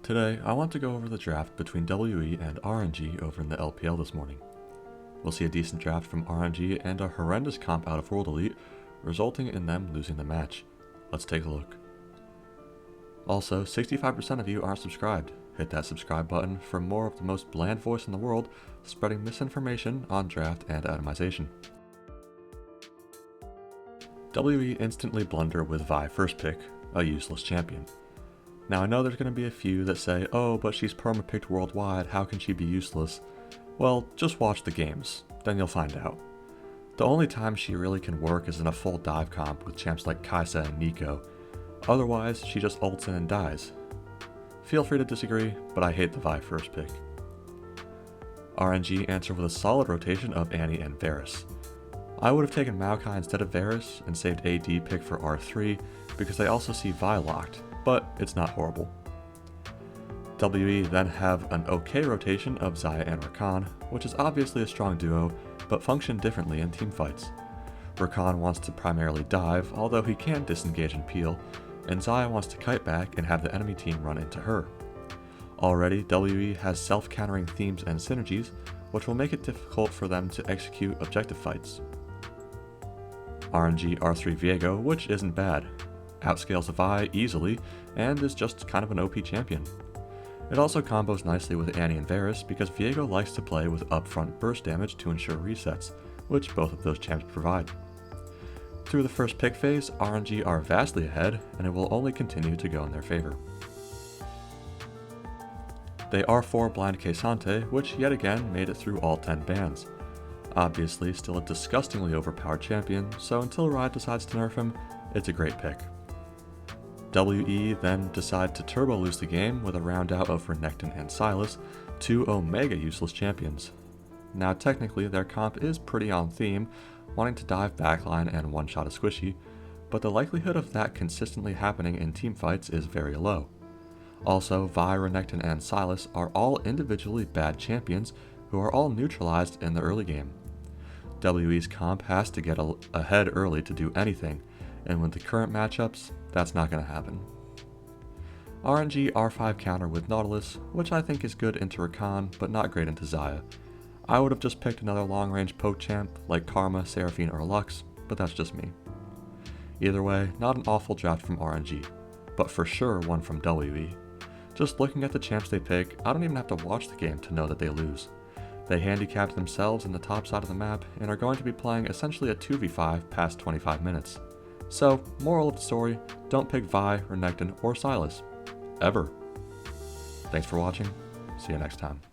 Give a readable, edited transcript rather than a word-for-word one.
Today, I want to go over the draft between WE and RNG over in the LPL this morning. We'll see a decent draft from RNG and a horrendous comp out of World Elite, resulting in them losing the match. Let's take a look. Also, 65% of you aren't subscribed. Hit that subscribe button for more of the most bland voice in the world, spreading misinformation on draft and atomization. WE instantly blunder with Vi first pick, a useless champion. Now I know there's going to be a few that say, oh, but she's perma-picked worldwide, how can she be useless? Well, just watch the games, then you'll find out. The only time she really can work is in a full dive comp with champs like Kai'Sa and Nico. Otherwise, she just ults in and dies. Feel free to disagree, but I hate the Vi first pick. RNG answer with a solid rotation of Annie and Varus. I would have taken Maokai instead of Varus and saved AD pick for R3 because I also see Vi locked, but it's not horrible. WE then have an okay rotation of Xayah and Rakan, which is obviously a strong duo, but function differently in teamfights. Rakan wants to primarily dive, although he can disengage and peel, and Xayah wants to kite back and have the enemy team run into her. Already, WE has self-countering themes and synergies, which will make it difficult for them to execute objective fights. RNG R3 Viego, which isn't bad, outscales Vi easily, and is just kind of an OP champion. It also combos nicely with Annie and Varus because Viego likes to play with upfront burst damage to ensure resets, which both of those champs provide. Through the first pick phase, RNG are vastly ahead, and it will only continue to go in their favor. They R4 blind K'Sante, which yet again made it through all 10 bans. Obviously still a disgustingly overpowered champion, so until Riot decides to nerf him, it's a great pick. WE then decide to turbo lose the game with a round out of Renekton and Sylas, two omega useless champions. Now technically their comp is pretty on theme, wanting to dive backline and one-shot a squishy, but the likelihood of that consistently happening in teamfights is very low. Also, Vi, Renekton, and Sylas are all individually bad champions who are all neutralized in the early game. WE's comp has to get ahead early to do anything, and with the current matchups, that's not going to happen. RNG R5 counter with Nautilus, which I think is good into Rakan, but not great into Xayah. I would have just picked another long-range poke champ like Karma, Seraphine, or Lux, but that's just me. Either way, not an awful draft from RNG, but for sure one from WE. Just looking at the champs they pick, I don't even have to watch the game to know that they lose. They handicapped themselves in the top side of the map and are going to be playing essentially a 2v5 past 25 minutes. So, moral of the story, don't pick Vi, Renekton, or Sylas. Ever. Thanks for watching. See you next time.